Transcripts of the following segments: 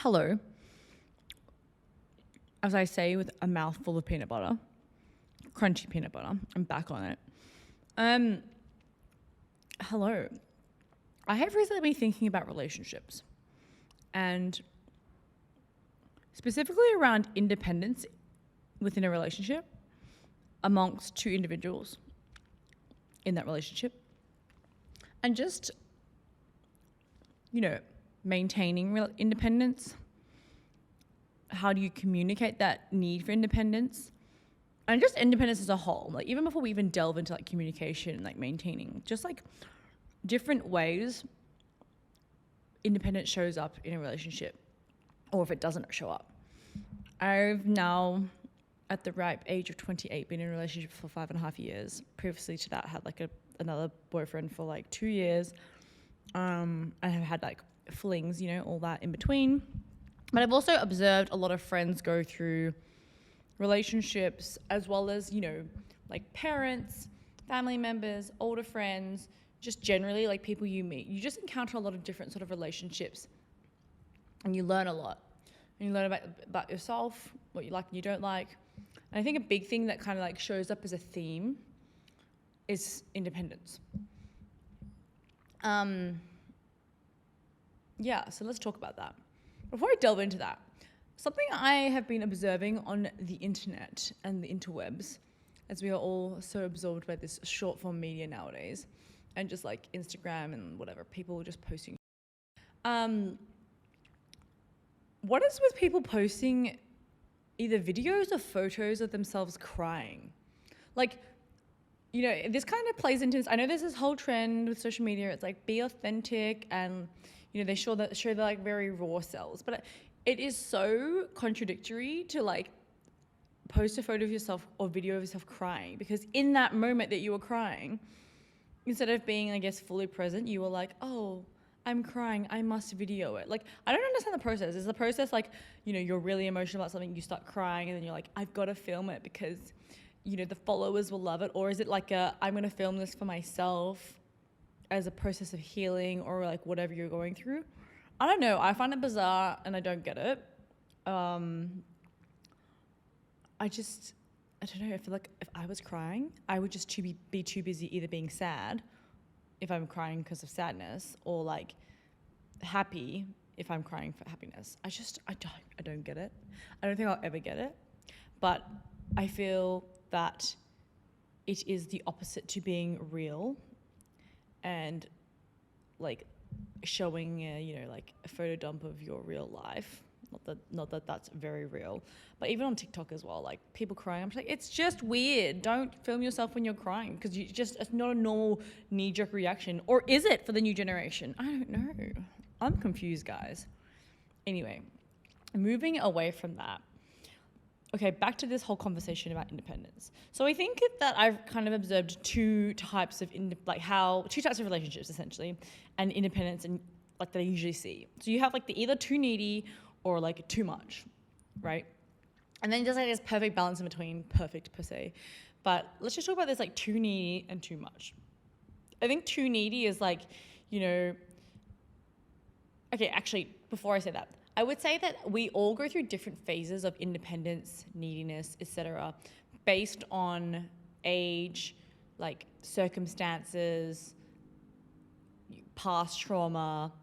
hello, as I say with a mouthful of peanut butter, crunchy peanut butter. I'm back on it. Hello. I have recently been thinking about relationships and specifically around independence within a relationship amongst two individuals in that relationship, and just, maintaining independence. How do you communicate that need for independence? And just independence as a whole, like even before we even delve into like communication and like maintaining, just like different ways independence shows up in a relationship, or if it doesn't show up. I've now, at the ripe age of 28, been in a relationship for 5.5 years. Previously to that, had like another boyfriend for like 2 years. I have had like flings, all that in between. But I've also observed a lot of friends go through relationships, as well as, like parents, family members, older friends, just generally like people you meet. You just encounter a lot of different sort of relationships, and you learn a lot. And you learn about yourself, what you like and you don't like. And I think a big thing that kind of like shows up as a theme is independence. So let's talk about that. Before I delve into that, something I have been observing on the internet and the interwebs, as we are all so absorbed by this short form media nowadays, and just like Instagram and whatever, people just posting. What is with people posting either videos or photos of themselves crying? Like, this kind of plays into this. I know there's this whole trend with social media. It's like, be authentic, and, they show the like very raw selves. But it is so contradictory to like post a photo of yourself or video of yourself crying, because in that moment that you were crying, instead of being, I guess, fully present, you were like, oh, I'm crying, I must video it. Like, I don't understand the process. Is the process like, you're really emotional about something, you start crying, and then you're like, I've got to film it because, the followers will love it? Or is it like I'm going to film this for myself as a process of healing, or like whatever you're going through? I don't know. I find it bizarre and I don't get it. I don't know. I feel like if I was crying, I would just be too busy either being sad if I'm crying because of sadness, or like happy if I'm crying for happiness. I don't get it. I don't think I'll ever get it. But I feel that it is the opposite to being real and like showing like a photo dump of your real life. Not that that's very real, but even on TikTok as well, like people crying, I'm just like, it's just weird. Don't film yourself when you're crying, because it's not a normal knee-jerk reaction. Or is it for the new generation? I don't know. I'm confused, guys. Anyway, moving away from that. Okay, back to this whole conversation about independence. So I think that I've kind of observed two types of relationships essentially, and independence, and like that I usually see. So you have like the either too needy or like too much, right? And then just like this perfect balance in between, perfect per se. But let's just talk about this like too needy and too much. I think too needy is like, okay, actually, before I say that, I would say that we all go through different phases of independence, neediness, etc., based on age, like circumstances, past trauma,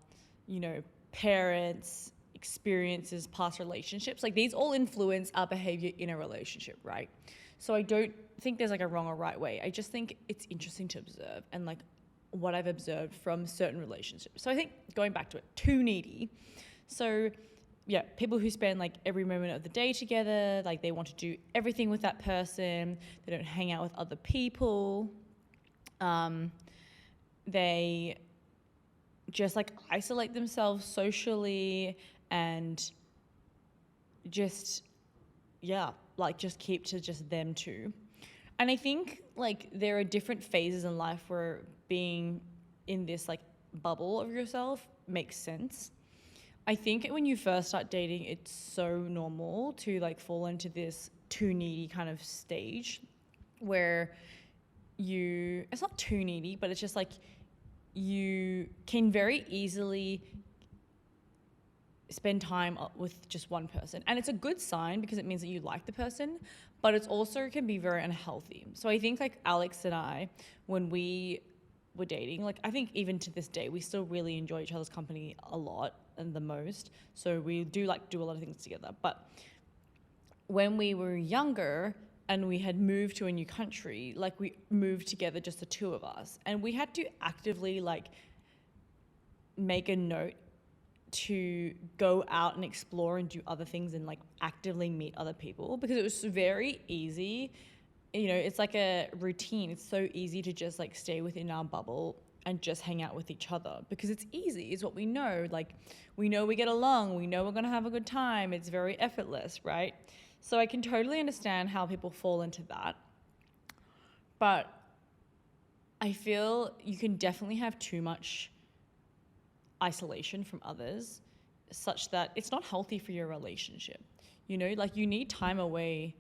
parents, experiences, past relationships. Like these all influence our behavior in a relationship, right? So I don't think there's like a wrong or right way. I just think it's interesting to observe, and like what I've observed from certain relationships. So I think going back to it, too needy. So yeah, people who spend like every moment of the day together, like they want to do everything with that person. They don't hang out with other people. They just like isolate themselves socially, and just keep to just them two. And I think like there are different phases in life where being in this like bubble of yourself makes sense. I think when you first start dating, it's so normal to like fall into this too needy kind of stage where it's not too needy, but it's just like you can very easily spend time with just one person. And it's a good sign because it means that you like the person, but it's also can be very unhealthy. So I think like Alex and I, when we were dating, like I think even to this day, we still really enjoy each other's company a lot and the most. So we do like do a lot of things together. But when we were younger and we had moved to a new country, like we moved together, just the two of us, and we had to actively like make a note to go out and explore and do other things and like actively meet other people, because it was very easy. You know, it's like a routine. It's so easy to just like stay within our bubble and just hang out with each other because it's easy. It's what we know. Like we know we get along. We know we're going to have a good time. It's very effortless, right? So I can totally understand how people fall into that. But I feel you can definitely have too much isolation from others such that it's not healthy for your relationship. You know, like you need time away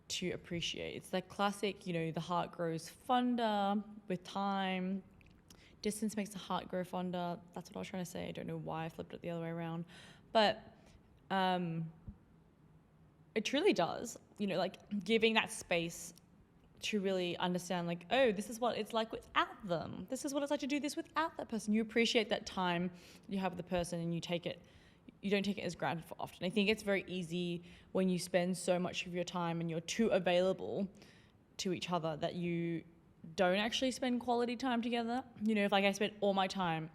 to appreciate. It's like classic, you know, the heart grows fonder with time. Distance makes the heart grow fonder. That's what I was trying to say. I don't know why I flipped it the other way around. But it truly does, you know, like giving that space to really understand like, oh, this is what it's like without them. This is what it's like to do this without that person. You appreciate that time you have with the person and you don't take it as granted for often. I think it's very easy when you spend so much of your time and you're too available to each other that you don't actually spend quality time together. You know, if like I spent all my time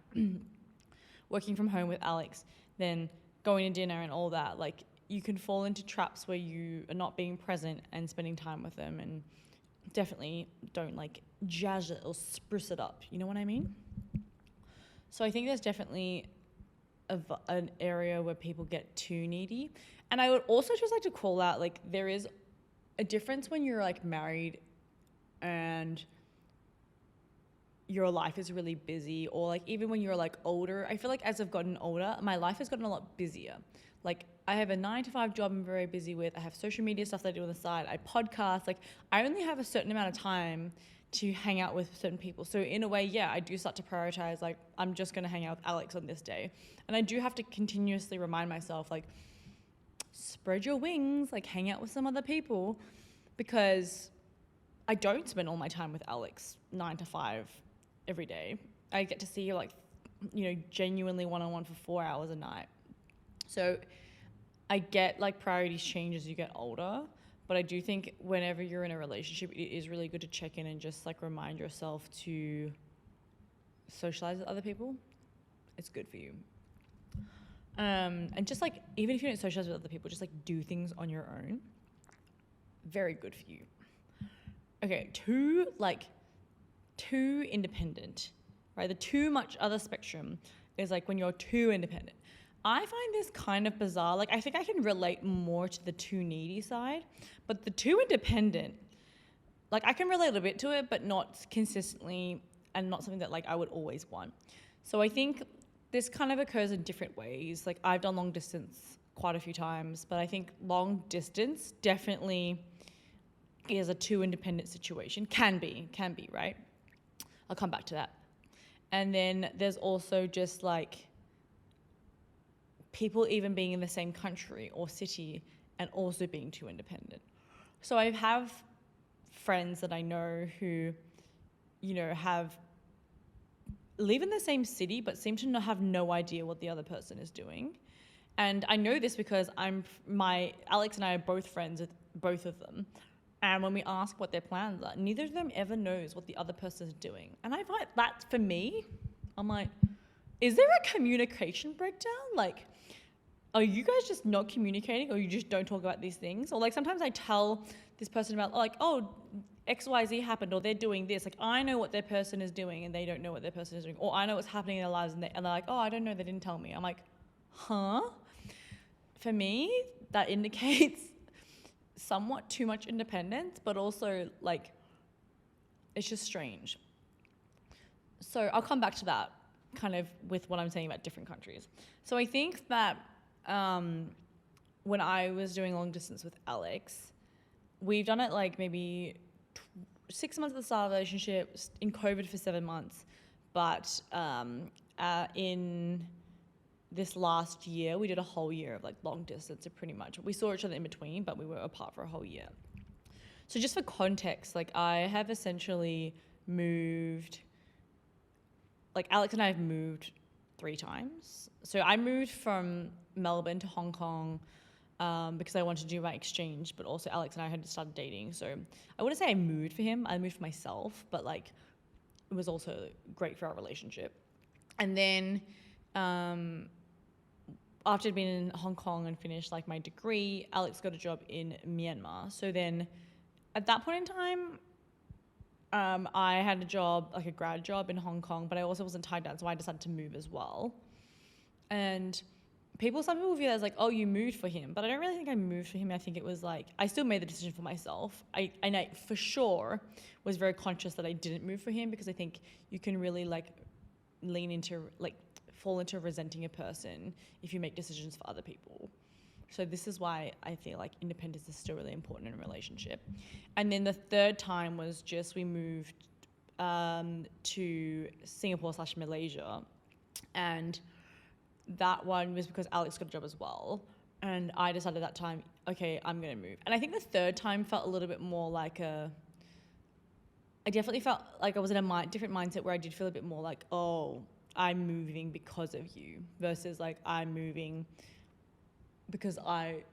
working from home with Alex, then going to dinner and all that, like you can fall into traps where you are not being present and spending time with them, and definitely don't like jazz it or spruce it up. You know what I mean? So I think there's definitely an area where people get too needy. And I would also just like to call out, like, there is a difference when you're like married and your life is really busy, or like even when you're like older. I feel like as I've gotten older, my life has gotten a lot busier. Like I have a 9-to-5 job I'm very busy with. I have social media stuff that I do on the side. I podcast. Like I only have a certain amount of time to hang out with certain people. So in a way, yeah, I do start to prioritize, like, I'm just going to hang out with Alex on this day. And I do have to continuously remind myself, like, spread your wings, like hang out with some other people, because I don't spend all my time with Alex 9 to 5 every day. I get to see her like, you know, genuinely one-on-one for 4 hours a night. So I get like priorities change as you get older, but I do think whenever you're in a relationship, it is really good to check in and just like remind yourself to socialize with other people. It's good for you. And just like, even if you don't socialize with other people, just like do things on your own. Very good for you. Okay, too independent, right? The too much other spectrum is like when you're too independent. I find this kind of bizarre. Like, I think I can relate more to the too needy side, but the too independent, like I can relate a bit to it, but not consistently, and not something that like I would always want. So I think this kind of occurs in different ways. Like I've done long distance quite a few times, but I think long distance definitely is a too independent situation. Can be, right? I'll come back to that. And then there's also just like people even being in the same country or city and also being too independent. So I have friends that I know who, you know, live in the same city but seem to have no idea what the other person is doing. And I know this because Alex and I are both friends with both of them. And when we ask what their plans are, neither of them ever knows what the other person is doing. And I find that, for me, I'm like, is there a communication breakdown? Like, are you guys just not communicating, or you just don't talk about these things? Or like sometimes I tell this person about like, oh, XYZ happened, or they're doing this. Like I know what their person is doing and they don't know what their person is doing. Or I know what's happening in their lives and they're like, oh, I don't know, they didn't tell me. I'm like, huh? For me, that indicates somewhat too much independence, but also like, it's just strange. So I'll come back to that kind of with what I'm saying about different countries. So I think that when I was doing long distance with Alex, we've done it like maybe 6 months at the start of the relationship, in COVID for 7 months, but in this last year, we did a whole year of like long distance, pretty much. We saw each other in between, but we were apart for a whole year. So just for context, like I have essentially moved, like Alex and I have moved 3 times. So I moved from Melbourne to Hong Kong because I wanted to do my exchange, but also Alex and I had started dating. So I wouldn't say I moved for him, I moved for myself, but like it was also great for our relationship. And then after I'd been in Hong Kong and finished like my degree, Alex got a job in Myanmar. So then at that point in time, I had a job, like a grad job in Hong Kong, but I also wasn't tied down, so I decided to move as well. And some people view that as like, oh, you moved for him, but I don't really think I moved for him. I think it was like, I still made the decision for myself. And I for sure was very conscious that I didn't move for him, because I think you can really like fall into resenting a person if you make decisions for other people. So this is why I feel like independence is still really important in a relationship. And then the third time was just we moved to Singapore/Malaysia, and that one was because Alex got a job as well. And I decided that time, okay, I'm going to move. And I think the third time felt a little bit more like I definitely felt like I was in a different mindset where I did feel a bit more like, oh, I'm moving because of you, versus like I'm moving because I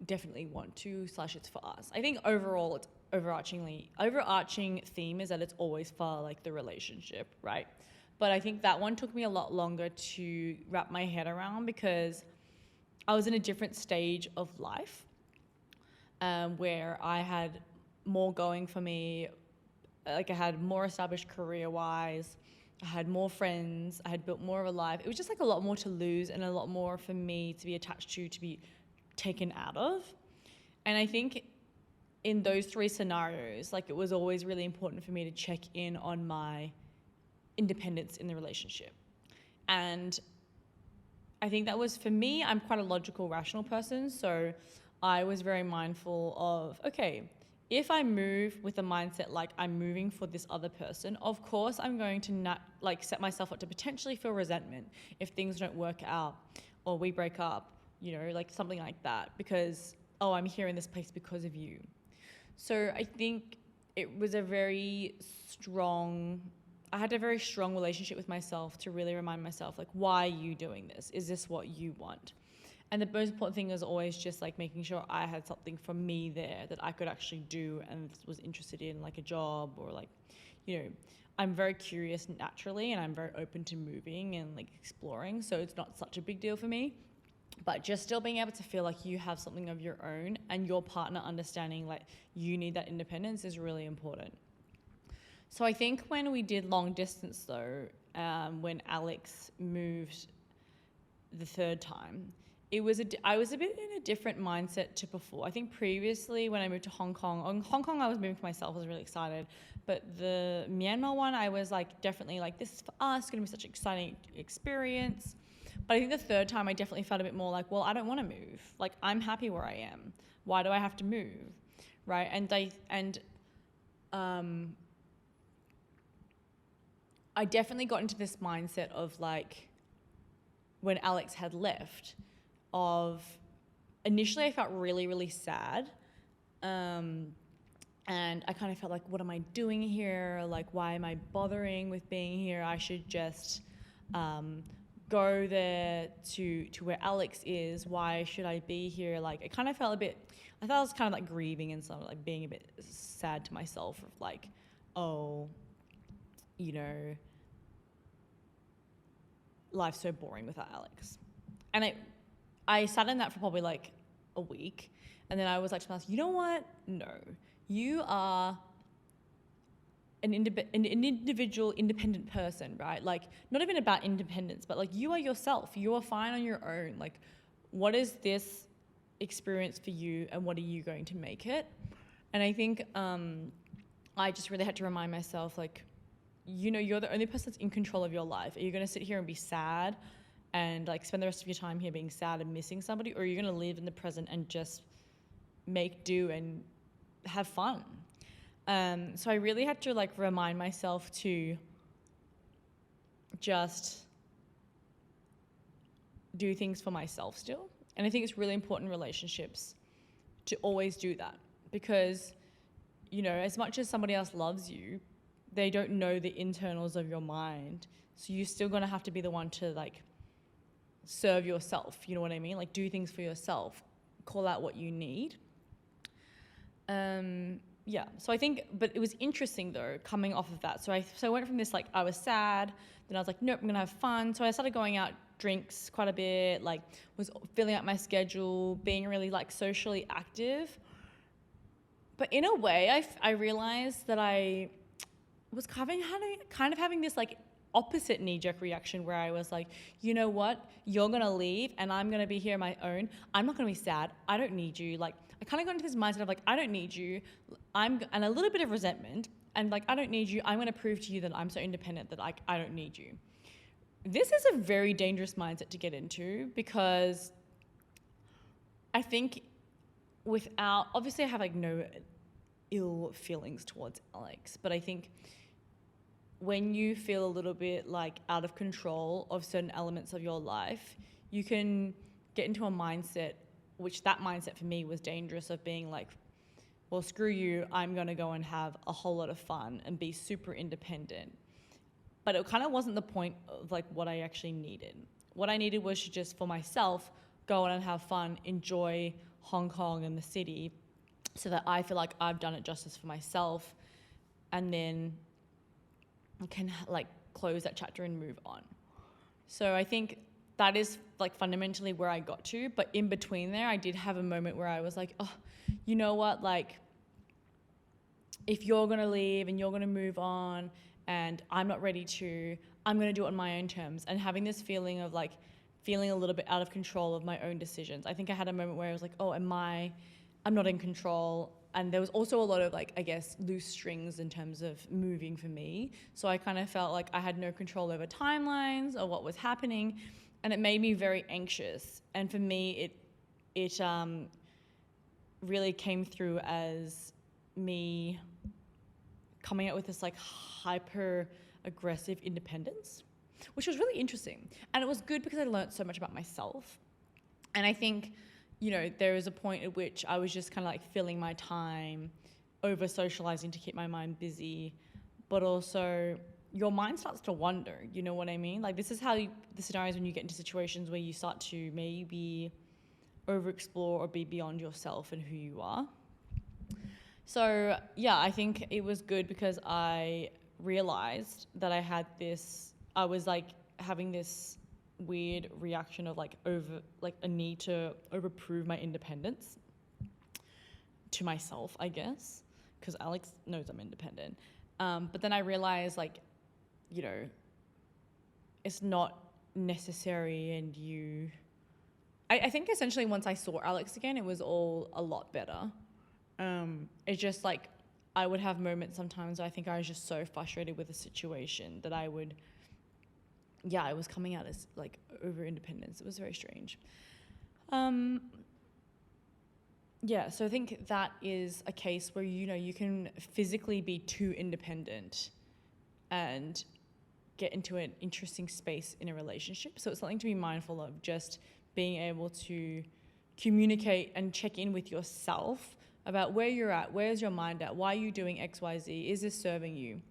definitely want to / it's for us. I think overall it's overarching theme is that it's always for like the relationship, right? But I think that one took me a lot longer to wrap my head around, because I was in a different stage of life where I had more going for me. Like I had more established career-wise, I had more friends, I had built more of a life. It was just like a lot more to lose and a lot more for me to be attached to be taken out of. And I think in those 3 scenarios, like it was always really important for me to check in on my independence in the relationship. And I think that was, for me, I'm quite a logical, rational person. So I was very mindful of, okay, if I move with a mindset like I'm moving for this other person, of course I'm going to set myself up to potentially feel resentment if things don't work out or we break up, like something like that, because, oh, I'm here in this place because of you. So I think it was I had a very strong relationship with myself to really remind myself, like, why are you doing this? Is this what you want? And the most important thing is always just like making sure I had something for me there that I could actually do and was interested in, like a job or like, I'm very curious naturally, and I'm very open to moving and like exploring. So it's not such a big deal for me, but just still being able to feel like you have something of your own and your partner understanding like you need that independence is really important. So I think when we did long distance though, when Alex moved the third time, I was a bit in a different mindset to before. I think previously when I moved to Hong Kong, I was moving for myself, I was really excited. But the Myanmar one, I was like, definitely like, this is for us, it's gonna be such an exciting experience. But I think the third time I definitely felt a bit more like, well, I don't wanna move. Like, I'm happy where I am. Why do I have to move, right? I definitely got into this mindset of like, when Alex had left, of initially I felt really, really sad. And I kind of felt like, what am I doing here? Like, why am I bothering with being here? I should just go there to where Alex is. Why should I be here? Like, it kind of felt I thought I was kind of like grieving and stuff, like being a bit sad to myself of like, oh, life's so boring without Alex. And I sat in that for probably like a week. And then I was like to myself, you know what? No, you are an individual, independent person, right? Like, not even about independence, but like, you are yourself. You are fine on your own. Like, what is this experience for you and what are you going to make it? And I think I just really had to remind myself, like, you're the only person that's in control of your life. Are you going to sit here and be sad and like spend the rest of your time here being sad and missing somebody, or are you going to live in the present and just make do and have fun? So I really had to like remind myself to just do things for myself still. And I think it's really important in relationships to always do that, because, you know, as much as somebody else loves you, they don't know the internals of your mind. So you're still going to have to be the one to like serve yourself. You know what I mean? Like do things for yourself, call out what you need. Yeah. So I think, but it was interesting though, coming off of that. So I went from this, like, I was sad, then I was like, nope, I'm going to have fun. So I started going out drinks quite a bit, like was filling out my schedule, being really like socially active. But in a way, I realized that I was kind of having this like opposite knee-jerk reaction where I was like, you know what, you're gonna leave and I'm gonna be here on my own. I'm not gonna be sad. I don't need you. Like I kind of got into this mindset of like, I don't need you. And a little bit of resentment, and like, I don't need you. I'm gonna prove to you that I'm so independent that I don't need you. This is a very dangerous mindset to get into, because I think obviously I have like no ill feelings towards Alex, but I think when you feel a little bit like out of control of certain elements of your life, you can get into a mindset, which that mindset for me was dangerous, of being like, well, screw you, I'm going to go and have a whole lot of fun and be super independent. But it kind of wasn't the point of like what I actually needed. What I needed was to just, for myself, go out and have fun, enjoy Hong Kong and the city, so that I feel like I've done it justice for myself, and then I can like close that chapter and move on. So I think that is like fundamentally where I got to. But in between there, I did have a moment where I was like, oh, you know what? Like, if you're going to leave and you're going to move on and I'm not ready to, I'm going to do it on my own terms. And having this feeling of like feeling a little bit out of control of my own decisions. I think I had a moment where I was like, oh, I'm not in control. And there was also a lot of like, I guess, loose strings in terms of moving for me. So I kind of felt like I had no control over timelines or what was happening. And it made me very anxious. And for me, it really came through as me coming out with this like hyper aggressive independence, which was really interesting. And it was good because I learned so much about myself. And I think, you know, there was a point at which I was just kind of like filling my time, over socializing to keep my mind busy, but also your mind starts to wander, you know what I mean? Like this is how the scenarios when you get into situations where you start to maybe overexplore or be beyond yourself and who you are. So yeah, I think it was good because I realized that I was like having this weird reaction of like a need to overprove my independence to myself, I guess, because Alex knows I'm independent. But then I realized like, you know, it's not necessary, and I think essentially once I saw Alex again, it was all a lot better. It's just like I would have moments sometimes where I think I was just so frustrated with the situation that I was coming out as like over independence. It was very strange. Yeah, so I think that is a case where, you know, you can physically be too independent and get into an interesting space in a relationship. So it's something to be mindful of, just being able to communicate and check in with yourself about where you're at, where's your mind at, why are you doing X, Y, Z, is this serving you?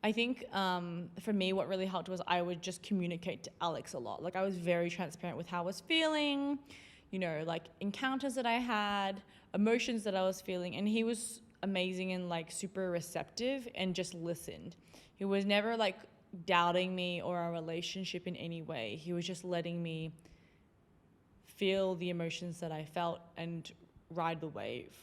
I think for me, what really helped was I would just communicate to Alex a lot. Like I was very transparent with how I was feeling, you know, like encounters that I had, emotions that I was feeling. And he was amazing and like super receptive and just listened. He was never like doubting me or our relationship in any way. He was just letting me feel the emotions that I felt and ride the wave.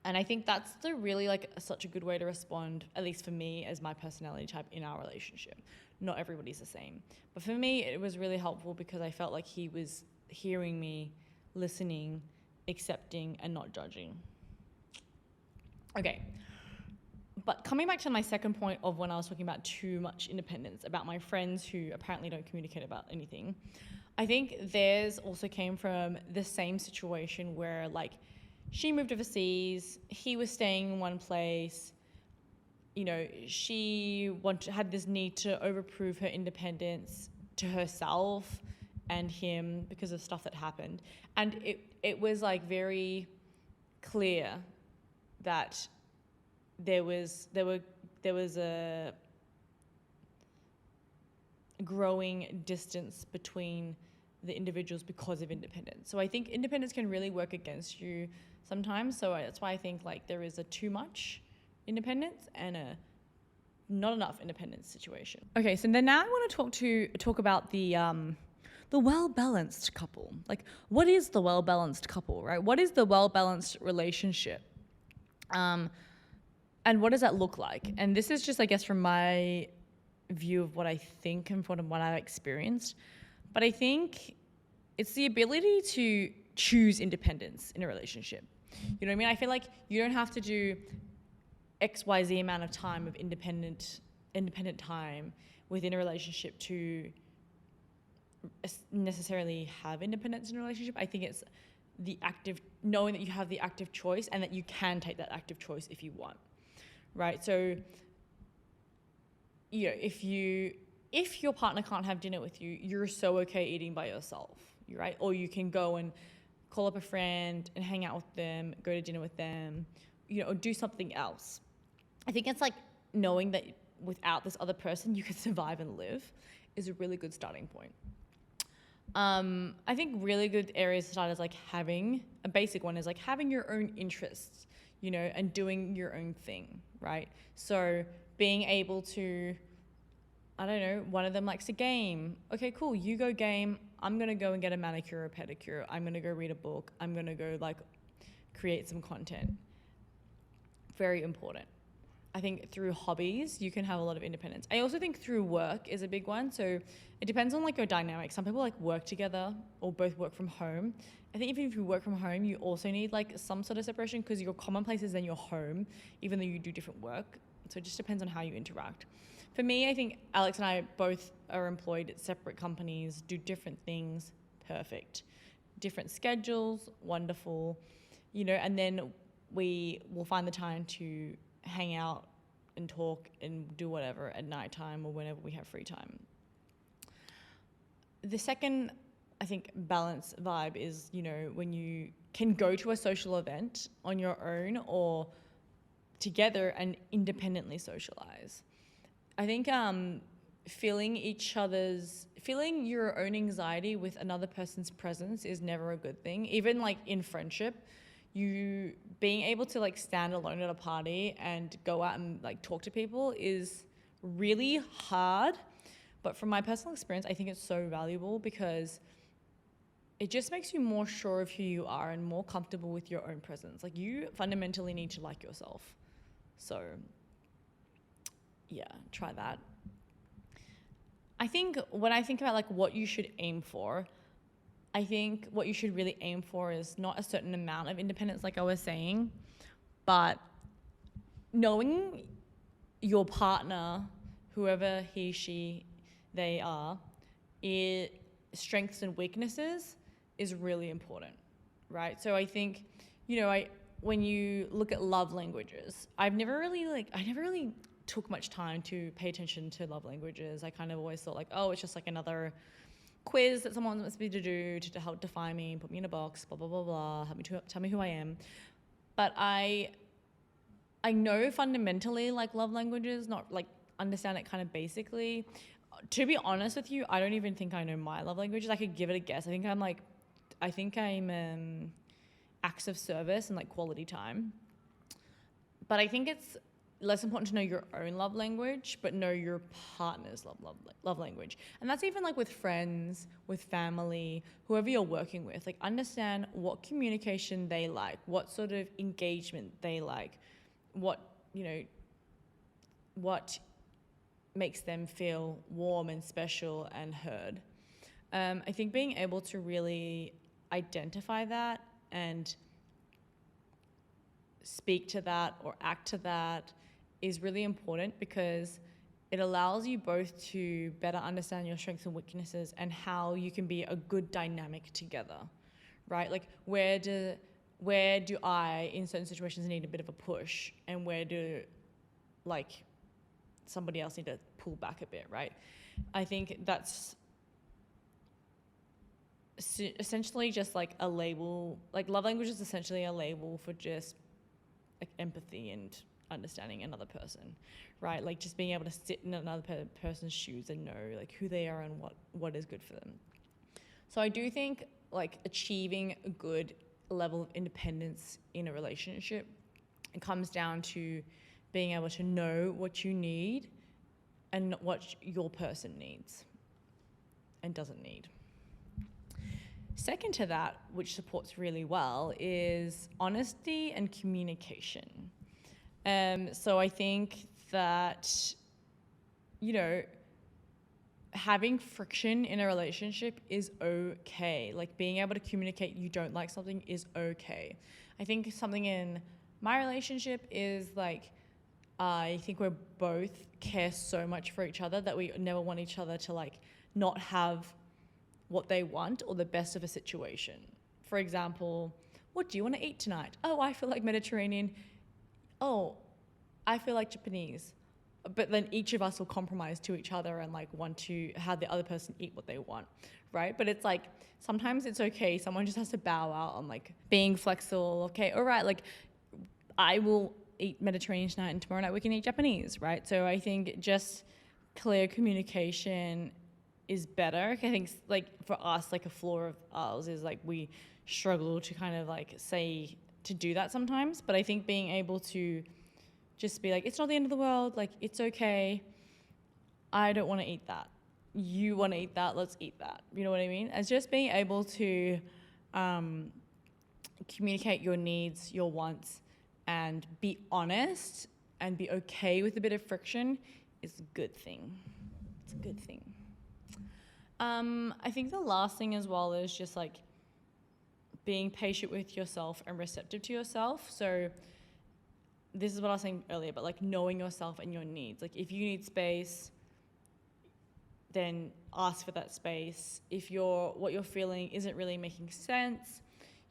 And I think that's really like such a good way to respond, at least for me as my personality type in our relationship. Not everybody's the same. But for me, it was really helpful because I felt like he was hearing me, listening, accepting, and not judging. Okay. But coming back to my second point of when I was talking about too much independence, about my friends who apparently don't communicate about anything, I think theirs also came from the same situation where like she moved overseas, he was staying in one place, you know, she had this need to overprove her independence to herself and him because of stuff that happened. And it was like very clear that there was a growing distance between the individuals because of independence. So I think independence can really work against you sometimes. So that's why I think like there is a too much independence and a not enough independence situation. Okay, so then now I want to talk about the well-balanced couple. Like, what is the well-balanced couple, right? What is the well-balanced relationship? And what does that look like? And this is just, I guess, from my view of what I think and from what I've experienced. But I think it's the ability to choose independence in a relationship. You know what I mean? I feel like you don't have to do XYZ amount of time of independent time within a relationship to necessarily have independence in a relationship. I think it's the active, knowing that you have the active choice and that you can take that active choice if you want, right? So, you know, if your partner can't have dinner with you, you're so okay eating by yourself, right? Or you can go and call up a friend and hang out with them, go to dinner with them, you know, or do something else. I think it's like knowing that without this other person you can survive and live is a really good starting point. I think really good areas to start is like having, a basic one is like having your own interests, you know, and doing your own thing, right? So being able to, I don't know, one of them likes a game. Okay, cool, you go game. I'm going to go and get a manicure or pedicure. I'm going to go read a book. I'm going to go like create some content. Very important. I think through hobbies, you can have a lot of independence. I also think through work is a big one. So it depends on like your dynamic. Some people like work together or both work from home. I think even if you work from home, you also need like some sort of separation because your common place is then your home, even though you do different work. So it just depends on how you interact. For me, I think Alex and I both are employed at separate companies, do different things, perfect. Different schedules, wonderful. You know, and then we will find the time to hang out and talk and do whatever at nighttime or whenever we have free time. The second, I think, balance vibe is, you know, when you can go to a social event on your own or together and independently socialize. I think feeling your own anxiety with another person's presence is never a good thing. Even like in friendship, you being able to like stand alone at a party and go out and like talk to people is really hard. But from my personal experience, I think it's so valuable because it just makes you more sure of who you are and more comfortable with your own presence. Like you fundamentally need to like yourself. So yeah, try that. I think when I think about like what you should aim for, I think what you should really aim for is not a certain amount of independence, like I was saying, but knowing your partner, whoever he, she, they are, strengths and weaknesses is really important, right? So I think, you know, when you look at love languages, I never really took much time to pay attention to love languages. I kind of always thought like, oh, it's just like another quiz that someone wants me to do to help define me, put me in a box, blah, blah, blah, blah, tell me who I am. But I know fundamentally like love languages, not like understand it kind of basically. To be honest with you, I don't even think I know my love languages. I could give it a guess. I think I'm acts of service and like quality time. But I think it's less important to know your own love language, but know your partner's love language. And that's even like with friends, with family, whoever you're working with. Like understand what communication they like, what sort of engagement they like, what makes them feel warm and special and heard. I think being able to really identify that and speak to that or act to that is really important because it allows you both to better understand your strengths and weaknesses and how you can be a good dynamic together, right? Like where do I, in certain situations, need a bit of a push, and where do like somebody else need to pull back a bit, right? I think that's essentially just like a label. Like love language is essentially a label for just like empathy and understanding another person, right? Like just being able to sit in another person's shoes and know like who they are and what is good for them. So I do think like achieving a good level of independence in a relationship, it comes down to being able to know what you need and what your person needs and doesn't need. Second to that, which supports really well, is honesty and communication. So I think that, you know, having friction in a relationship is okay. Like being able to communicate you don't like something is okay. I think something in my relationship is like, I think we both care so much for each other that we never want each other to like not have what they want or the best of a situation. For example, what do you want to eat tonight? Oh, I feel like Mediterranean. Oh, I feel like Japanese. But then each of us will compromise to each other and like want to have the other person eat what they want, right? But it's like sometimes it's okay. Someone just has to bow out on like being flexible. Okay, all right, like I will eat Mediterranean tonight and tomorrow night we can eat Japanese, right? So I think just clear communication is better. I think like for us, like a flaw of ours is like we struggle to kind of like say to do that sometimes. But I think being able to just be like, it's not the end of the world, like it's okay. I don't want to eat that. You want to eat that, let's eat that. You know what I mean? It's just being able to communicate your needs, your wants, and be honest and be okay with a bit of friction is a good thing. It's a good thing. I think the last thing as well is just like being patient with yourself and receptive to yourself. So this is what I was saying earlier, but like knowing yourself and your needs. Like if you need space, then ask for that space. If what you're feeling isn't really making sense,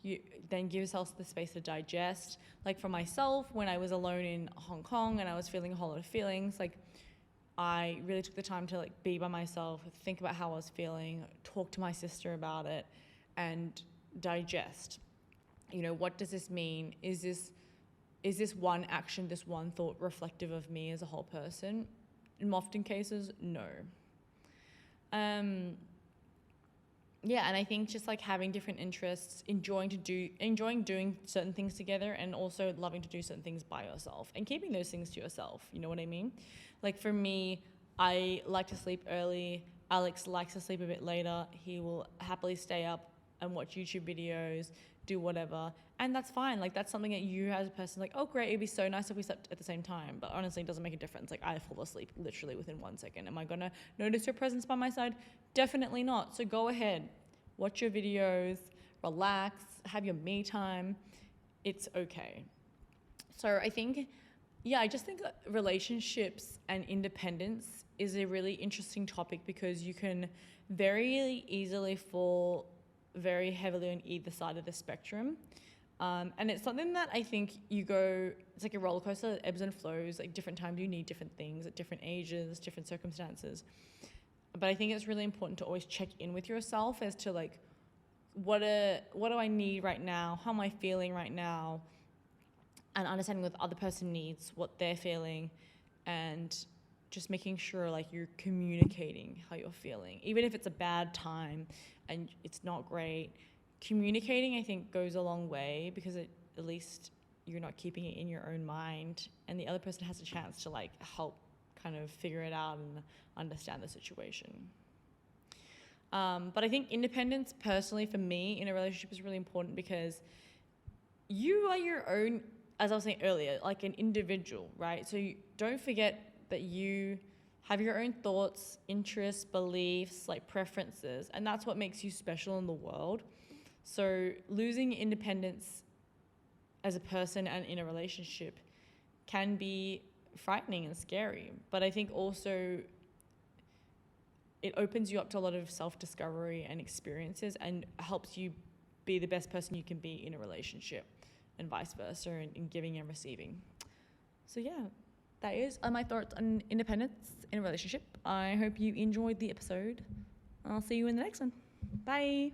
you then give yourself the space to digest. Like for myself, when I was alone in Hong Kong and I was feeling a whole lot of feelings, like I really took the time to like be by myself, think about how I was feeling, talk to my sister about it, and digest. You know, what does this mean? Is this one action, this one thought reflective of me as a whole person? In often cases, no. Yeah, and I think just like having different interests, enjoying doing certain things together, and also loving to do certain things by yourself and keeping those things to yourself. You know what I mean? Like for me, I like to sleep early. Alex likes to sleep a bit later. He will happily stay up and watch YouTube videos, do whatever. And that's fine. Like that's something that you as a person like, oh great, it'd be so nice if we slept at the same time. But honestly, it doesn't make a difference. Like I fall asleep literally within 1 second. Am I gonna notice your presence by my side? Definitely not. So go ahead, watch your videos, relax, have your me time. It's okay. So I think, yeah, I just think that relationships and independence is a really interesting topic because you can very easily fall very heavily on either side of the spectrum. And it's something that I think it's like a roller coaster, ebbs and flows, like different times you need different things at different ages, different circumstances. But I think it's really important to always check in with yourself as to like, what do I need right now? How am I feeling right now? And understanding what the other person needs, what they're feeling, and just making sure like you're communicating how you're feeling. Even if it's a bad time and it's not great, communicating I think goes a long way because at least you're not keeping it in your own mind and the other person has a chance to like help kind of figure it out and understand the situation. But I think independence personally for me in a relationship is really important because you are your own, as I was saying earlier, like an individual, right? So you don't forget that you have your own thoughts, interests, beliefs, like preferences, and that's what makes you special in the world. So losing independence as a person and in a relationship can be frightening and scary, but I think also it opens you up to a lot of self-discovery and experiences and helps you be the best person you can be in a relationship and vice versa in giving and receiving. So yeah, that is my thoughts on independence in a relationship. I hope you enjoyed the episode. I'll see you in the next one. Bye.